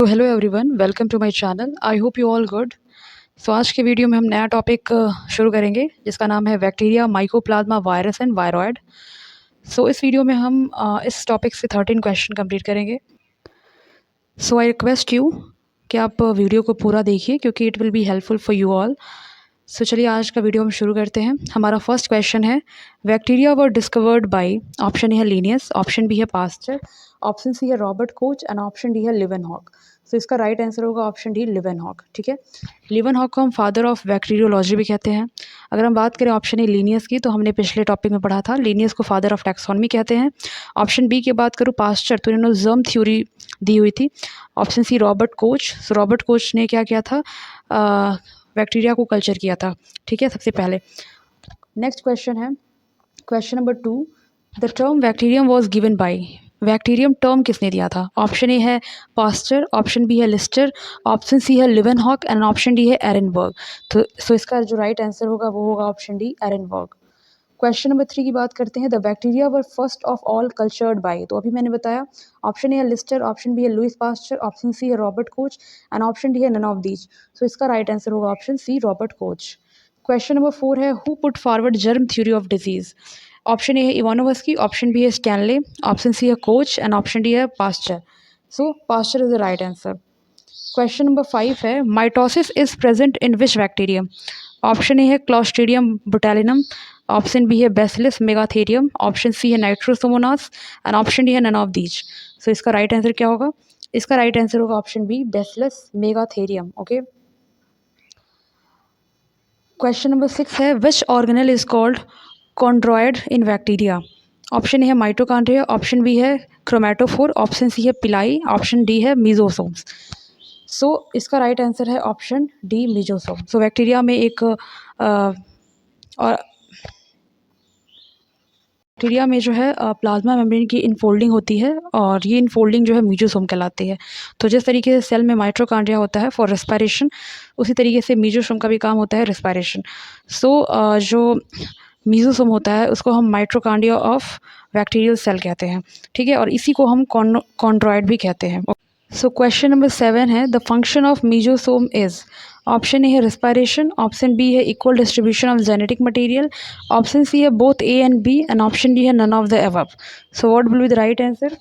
तो hello everyone, welcome to my channel. I hope you all good. So आज के video में हम नया टॉपिक शुरू करेंगे जिसका नाम है बैक्टीरिया, माइकोप्लाज्मा, वायरस एंड वायरॉयड। सो इस वीडियो में हम इस टॉपिक से 13 क्वेश्चन कंप्लीट करेंगे। सो आई रिक्वेस्ट यू कि आप वीडियो को पूरा देखिए क्योंकि it will be helpful for you all. So चलिए आज का वीडियो हम शुरू करते हैं। हमारा फर्स्ट क्वेश्चन है, bacteria were discovered by, option A है लीनियस, ऑप्शन बी है पास्चर, ऑप्शन सी है Robert Koch and option D है लिवेनहॉक। सो इसका राइट आंसर होगा ऑप्शन डी, लिवेनहॉक। ठीक है, लिवेनहॉक को हम फादर ऑफ बैक्टीरियोलॉजी भी कहते हैं। अगर हम बात करें ऑप्शन ए लीनियस की, तो हमने पिछले टॉपिक में पढ़ा था, लीनियस को फादर ऑफ टैक्सोनॉमी कहते हैं। ऑप्शन बी की बात करूँ पास्चर, तो इन्होंने जर्म थ्योरी दी हुई थी। Option C Robert Koch, so Robert Koch ने क्या किया था, बैक्टीरिया को कल्चर किया था। ठीक है, सबसे पहले। नेक्स्ट क्वेश्चन है, question number 2, the term bacterium was given by, bacterium term किसने दिया था? ऑप्शन ए है पास्चर, ऑप्शन बी है लिस्टर, ऑप्शन सी है लिवेनहॉक एंड ऑप्शन डी है एरनबर्ग। तो इसका जो राइट आंसर होगा वो होगा option D, Ehrenberg. Question number 3 की बात करते हैं, the bacteria were first of all cultured by, तो अभी मैंने बताया ऑप्शन ए है लिस्टर, ऑप्शन बी है लुइस पास्चर, ऑप्शन सी है Robert Koch and option D है नन ऑफ दीज। सो इसका राइट आंसर होगा option C, Robert Koch. Question number 4 है, who put forward germ theory of disease? Option A है Ivanovsky, option B है Stanley, option C है Koch and option D है Pasteur. So Pasteur is the right answer. Question number 5 है, mitosis is present in which bacterium? Option A है Clostridium botulinum, option B है Bacillus megatherium, option C है Nitrosomonas and option D है none of these. So इसका right answer क्या होगा? इसका right answer होगा option B, Bacillus megatherium. Okay. Question number 6 है, विच organelle is called chondroid in bacteria? Option A है mitochondria, option B है क्रोमेटोफोर, ऑप्शन सी है पिलाई, ऑप्शन डी है मीजोसोम्स। सो इसका राइट आंसर है option D, mesosome. So bacteria में एक और बैक्टीरिया में जो है प्लाज्मा मेम्ब्रेन की इनफोल्डिंग होती है और ये इनफोल्डिंग जो है मीजोसोम कहलाती है। तो जिस तरीके से सेल में माइटोकॉन्ड्रिया होता है फॉर रेस्पिरेशन, उसी तरीके से मीजोसोम का भी काम होता है रेस्पिरेशन। सो जो मीजोसोम होता है उसको हम माइटोकॉन्ड्रिया ऑफ बैक्टीरियल सेल कहते हैं। ठीक है, और इसी को हम कॉन्ड्रॉइड भी कहते हैं। सो क्वेश्चन नंबर 7 है, the function of mesosome is? Option A है रेस्पिरेशन, ऑप्शन बी है equal distribution of genetic material, option C है both A and B and option D है none of the above. So what will be the right answer?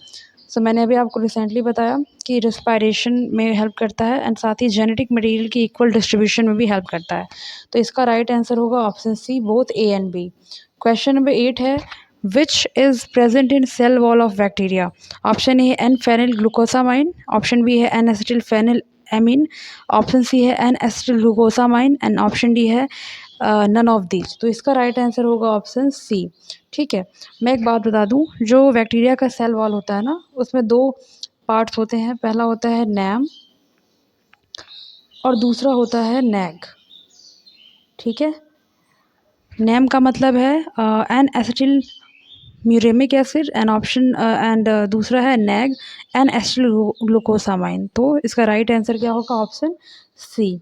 So मैंने अभी आपको recently बताया कि respiration में help करता है एंड साथ ही जेनेटिक मटेरियल की इक्वल डिस्ट्रीब्यूशन में भी हेल्प करता है। तो इसका राइट आंसर होगा option C, both A and B. Question number 8 है, which is present in cell wall of bacteria? Option A है N phenyl glucosamine, option B है N acetyl phenyl amine, option C है N acetyl glucosamine and option D है none of these. तो इसका right answer होगा option C. ठीक है, मैं एक बात बता दूं, जो बैक्टीरिया का सेल वॉल होता है ना, उसमें दो पार्ट्स होते हैं। पहला होता है नैम और दूसरा होता है नैग। ठीक है, नैम का मतलब है N acetyl muramic acid and option and दूसरा है नैग, एन एसिटिल ग्लूकोसामाइन। तो इसका राइट आंसर क्या होगा? ऑप्शन सी।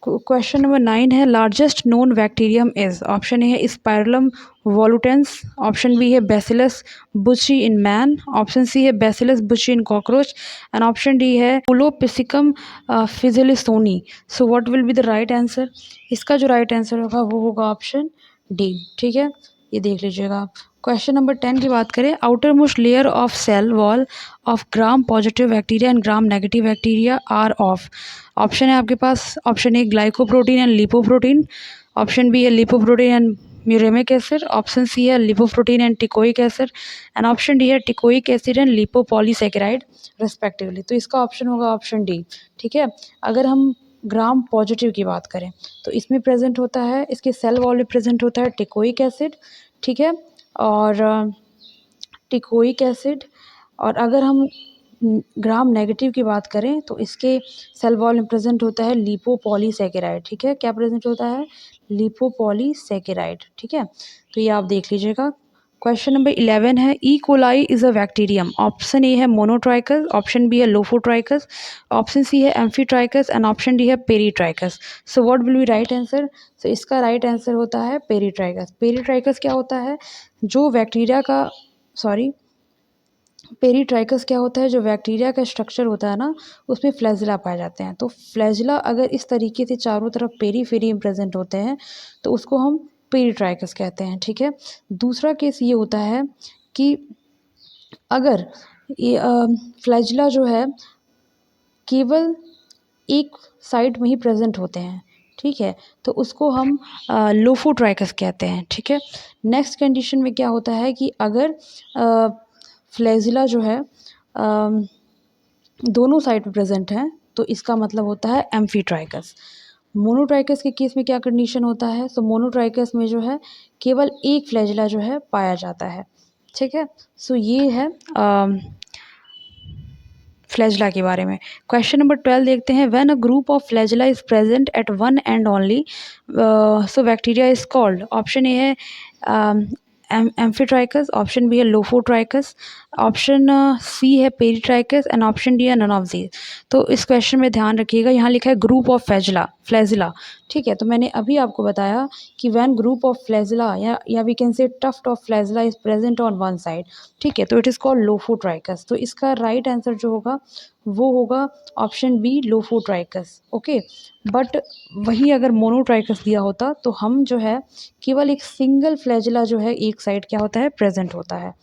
क्वेश्चन नंबर 9 है, largest known bacterium is? Option A है स्पाइरलम वॉलुटेंस, ऑप्शन बी है bacillus buchi in man, option C है bacillus buchi in cockroach and option D है pulopiscium fishelsoni. So what will be the right answer? इसका जो right answer होगा वो होगा option D. ठीक है, ये देख लीजिएगा आप। क्वेश्चन नंबर 10 की बात करें, outermost layer of cell wall of gram positive bacteria and gram negative bacteria are of? Option है आपके पास, option A glycoprotein and lipoprotein, option B है lipoprotein and muramic acid, option C है lipoprotein and teichoic acid and option D है teichoic acid and lipopolysaccharide respectively. तो इसका option होगा option D. ठीक है, अगर हम ग्राम पॉजिटिव की बात करें तो इसमें प्रेजेंट होता है, इसके सेल वॉल में प्रेजेंट होता है टिकोइक एसिड। ठीक है, और टिकोइक एसिड। और अगर हम ग्राम नेगेटिव की बात करें तो इसके सेल वॉल में प्रेजेंट होता है लिपोपॉलीसेकेराइड। ठीक है, क्या प्रेजेंट होता है? लिपोपॉलीसेकेराइड। ठीक है, तो ये आप देख लीजिएगा। क्वेश्चन नंबर 11 है, E coli is a bacterium? Option A है मोनोट्राइकस, ऑप्शन बी है लोफोट्राइकस, ऑप्शन सी है एम्फीट्राइकस एंड ऑप्शन डी है peritrichous. So what will be right answer? So इसका राइट आंसर होता है पेरीट्राइकस। पेरीट्राइकस क्या होता है? जो बैक्टीरिया का, सॉरी, पेरीट्राइकस क्या होता है, जो बैक्टीरिया का स्ट्रक्चर होता है ना, उसमें फ्लैजिला पाए जाते हैं। तो फ्लैजिला अगर इस तरीके से चारों तरफ पेरी प्रेजेंट होते हैं तो उसको हम पेरीट्राइकस कहते हैं, ठीक है। दूसरा केस ये होता है कि अगर ये फ्लैजिला जो है केवल एक साइड में ही प्रेजेंट होते हैं, ठीक है, तो उसको हम लोफोट्राइकस कहते हैं, ठीक है। नेक्स्ट कंडीशन में क्या होता है कि अगर फ्लैजिला जो है दोनों साइड पे प्रेजेंट हैं तो इसका मतलब होता है एम्फीट्राइकस। मोनोट्राइकस के केस में क्या कंडीशन होता है, तो मोनोट्राइकस में जो है केवल एक फ्लैजिला जो है पाया जाता है, ठीक है। सो ये है फ्लैजिला के बारे में। क्वेश्चन नंबर 12 देखते हैं, when a group of flagella is present at one and only so bacteria is called. Option A है एम्फीट्राइकस, ऑप्शन बी है लोफोट्राइकस, ऑप्शन सी है पेरीट्राइकस एंड ऑप्शन डी है नन ऑफ दीज। तो इस question में ध्यान रखिएगा, यहाँ लिखा है ग्रुप ऑफ फ्लैजिला, ठीक है। तो मैंने अभी आपको बताया कि व्हेन ग्रुप ऑफ फ्लैजिला या we can say tuft of flagella is present on one side, ठीक है, तो इट इज़ कॉल्ड लोफोट्राइकस। तो इसका राइट आंसर जो होगा वो होगा option B lophotrichous, okay. But वही अगर मोनोट्राइकस दिया होता तो हम जो है केवल एक सिंगल फ्लैजिला जो है एक साइड क्या होता है प्रेजेंट होता है,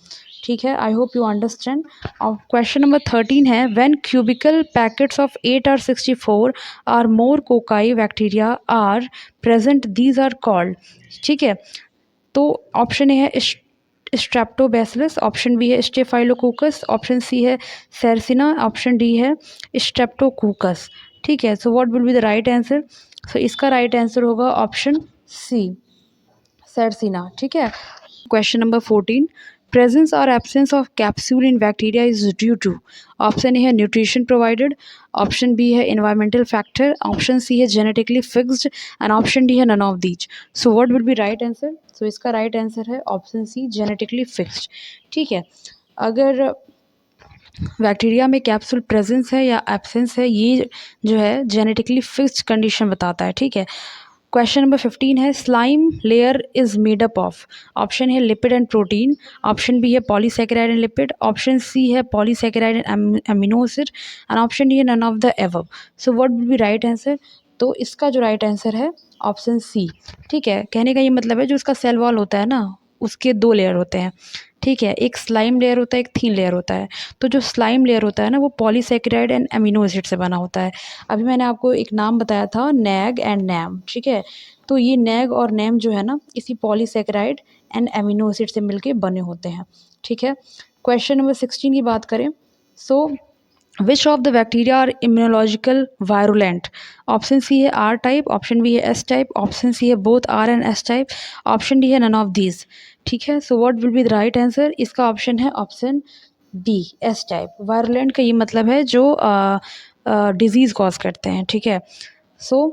ठीक है। I hope you understand. और क्वेश्चन नंबर 13 है, व्हेन क्यूबिकल पैकेट्स ऑफ 8 और 64 or more cocci bacteria are present these are called, ठीक है। तो ऑप्शन ए है स्ट्रेप्टोबैसिलस, ऑप्शन बी है स्टेफाइलोकोकस, ऑप्शन सी है सेरसिना, ऑप्शन डी है स्ट्रेप्टोकोकस, ठीक है। So what will be the right answer. So इसका राइट आंसर होगा ऑप्शन सी सेरसिना, ठीक है। क्वेश्चन नंबर 14, प्रेजेंस और absence of capsule in bacteria is due to. Option A है न्यूट्रिशन प्रोवाइडेड, ऑप्शन बी है environmental factor, option C है genetically fixed and option D है none of these. So what will be right answer. So इसका right answer है option C genetically fixed, ठीक है। अगर bacteria में कैप्सूल प्रेजेंस है या एब्सेंस है, ये जो है जेनेटिकली फिक्स्ड कंडीशन बताता है, ठीक है। क्वेश्चन नंबर 15 है, slime layer is made up of. Option है lipid and protein, option B है polysaccharide and lipid, option C है polysaccharide and amino acid and option D है none of the above. So what will be right answer. तो इसका जो right answer है option C, ठीक है। कहने का ये मतलब है जो उसका सेल वॉल होता है ना, उसके दो लेयर होते हैं, ठीक है। एक स्लाइम लेयर होता है, एक थीन लेयर होता है। तो जो स्लाइम लेयर होता है ना वो पॉलीसैकेराइड एंड अमीनो एसिड से बना होता है। अभी मैंने आपको एक नाम बताया था नैग एंड नैम, ठीक है। तो ये नैग और नैम जो है ना इसी पॉलीसैकेराइड एंड अमीनो एसिड से मिलके बने होते हैं, ठीक है। क्वेश्चन नंबर 16 की बात करें, so which of the bacteria are immunological virulent. Option C है आर टाइप, ऑप्शन बी है एस टाइप, ऑप्शन सी है both R and S type, option D है नन ऑफ दीज, ठीक है। So what will be the right answer. इसका option है option D S type. Virulent का ये मतलब है जो डिजीज़ कॉज करते हैं, ठीक है। सो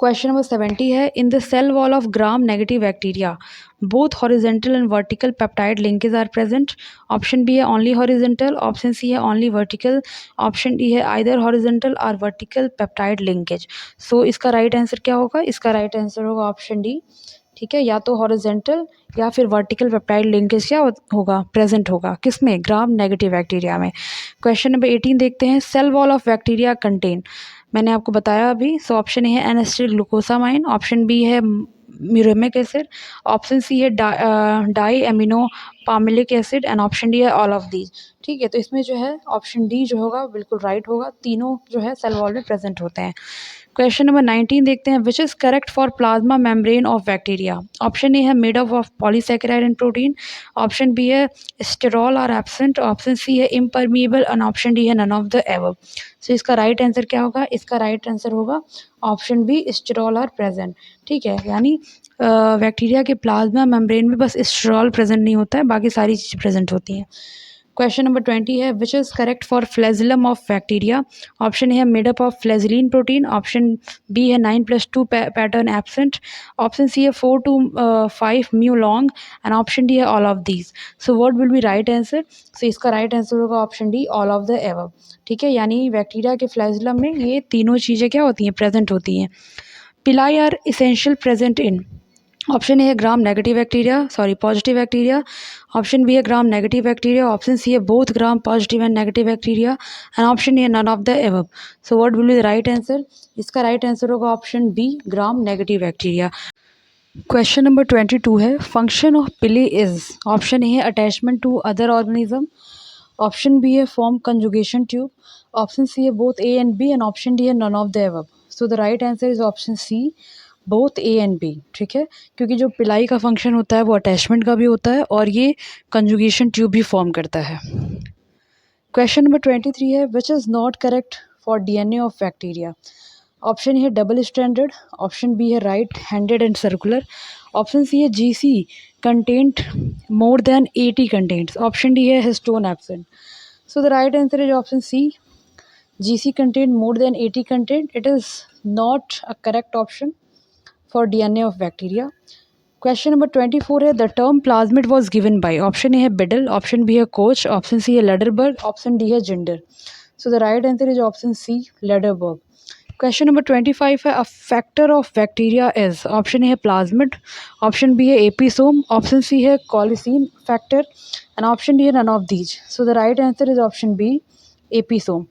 क्वेश्चन नंबर 70 है, in the cell wall of gram negative bacteria both horizontal and vertical peptide linkage are present. Option B है ओनली हॉरिजेंटल, ऑप्शन सी है ओनली वर्टिकल, ऑप्शन डी है either horizontal और vertical peptide linkage. So इसका right answer क्या होगा। इसका right answer होगा option D, ठीक है। या तो हॉरिजेंटल या फिर वर्टिकल पेप्टाइड लिंकेज क्या होगा प्रेजेंट होगा किसमें, ग्राम नेगेटिव बैक्टीरिया में। क्वेश्चन नंबर 18 देखते हैं, cell wall of bacteria contain. मैंने आपको बताया अभी। सो ऑप्शन ए है एनेस्टिल ग्लूकोसामाइन, ऑप्शन बी है म्यूरेमिक एसिड, ऑप्शन सी है diaminopimelic acid and option D है ऑल ऑफ दीज, ठीक है। तो इसमें जो है ऑप्शन डी जो होगा बिल्कुल राइट होगा, तीनों जो है सेल वॉल में प्रेजेंट होते हैं। क्वेश्चन नंबर 19 देखते हैं, which is correct for plasma membrane of bacteria. Option A है made up of polysaccharide and protein, option B है sterol are absent, option C है इम्परमीएबल एंड ऑप्शन डी है none of the above. So इसका right answer क्या होगा। इसका right answer होगा option B sterol are present, ठीक है। यानी बैक्टीरिया के प्लाज्मा मेम्ब्रेन में बस स्टेरॉल प्रेजेंट नहीं होता है, बाकी सारी चीज़ें प्रेजेंट होती हैं। क्वेश्चन नंबर 20 है, which is correct for flagellum of bacteria. Option A है made up of flagellin protein, option B है 9+2 पैटर्न एब्सेंट, ऑप्शन सी है 4 to 5 mu long and option D है all of these. So what will be right answer. So इसका right answer होगा option D all of the above, ठीक है। यानी bacteria के flagellum में ये तीनों चीज़ें क्या होती हैं प्रेजेंट होती हैं। Pili are essential present in. Option A है gram negative bacteria, sorry positive bacteria. Option B है gram negative bacteria. Option C है both gram positive and negative bacteria and option A none of the above. So what will be the right answer? इसका right answer होगा option B gram negative bacteria. Question number 22 है function of pili is. Option A है attachment to other organism. Option B है form conjugation tube. Option C है both A and B and option D है none of the above. So the right answer is option C both A and B. ठीक है, क्योंकि जो पिलाई का function होता है वो अटैचमेंट का भी होता है और ये कंजुगेशन ट्यूब भी फॉर्म करता है। क्वेश्चन नंबर 23 है which is not correct for DNA of bacteria. Option है डबल स्टैंडर्ड। ऑप्शन बी है right handed and circular. Option C है GC content more than 80 contents. Option D है histone absent. So the right answer is option C GC contain more than 80 content. It is not a correct option for DNA of bacteria. Question number 24 है the term plasmid was given by. Option A है Biddle, option B है Koch, option C है Lederberg, option D है Ginder. So the right answer is option C Lederberg. Question number 25 है a factor of bacteria is. Option A है plasmid, option B है apisome, option C है colicin factor and option D है none of these. So the right answer is option B apisome.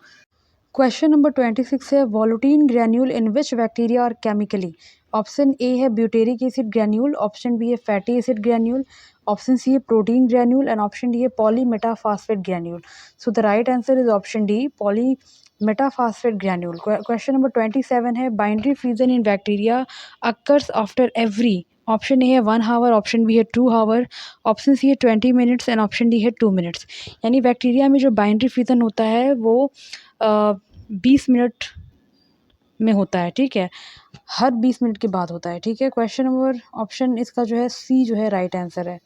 Question number 26 है volutin granule in which bacteria are chemically. Option A है butyric acid granule, option B है fatty acid granule, option C है protein granule and option D है polymetaphosphate granule. So the right answer is option D polymetaphosphate granule. Question number 27 है binary fusion in bacteria occurs after every. Option A है 1 our, option B है 2 our, option C है 20 minutes and option D है 2 minutes. यानी bacteria में जो boundary fusion होता है वो 20 मिनट में होता है। ठीक है, हर 20 मिनट के बाद होता है। ठीक है, क्वेश्चन नंबर ऑप्शन इसका जो है सी जो है राइट आंसर है।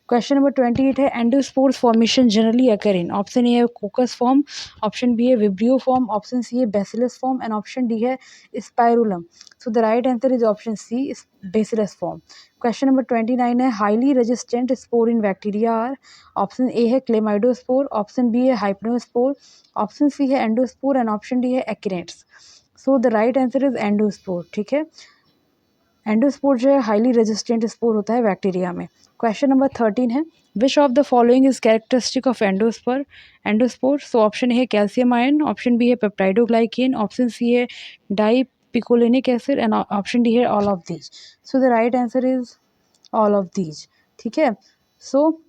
क्वेश्चन नंबर 28 है endospores formation generally occur in. Option A है कोकस फॉर्म, ऑप्शन बी है विब्रियो फॉर्म, ऑप्शन सी है bacillus form and option D है spirillum. So the right answer is option C bacillus form. Question number 29 है highly resistant spore in bacteria are. Option A है chlamydospore, option B है हाइप्नोस्पोर, option C है endospore and option D है akinetes. So the right answer is endospore. ठीक है, endospore जो है highly resistant spore होता है बैक्टीरिया में। क्वेश्चन नंबर 13 है which of the following is characteristic of endospore. So option A है कैल्शियम आयन, ऑप्शन बी है पेप्टाइडोग्लाइकेन, ऑप्शन सी है dipicolinic acid and option D है all of these. So the right answer is all of these. ठीक है, सो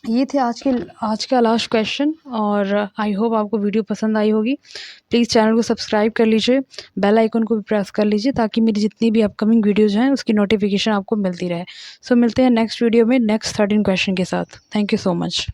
ये थे आज का लास्ट क्वेश्चन और आई होप आपको वीडियो पसंद आई होगी। प्लीज़ चैनल को सब्सक्राइब कर लीजिए, बेल आइकन को भी प्रेस कर लीजिए ताकि मेरी जितनी भी अपकमिंग वीडियोज़ हैं उसकी नोटिफिकेशन आपको मिलती रहे। सो मिलते हैं नेक्स्ट वीडियो में नेक्स्ट 13 क्वेश्चन के साथ। Thank you so much.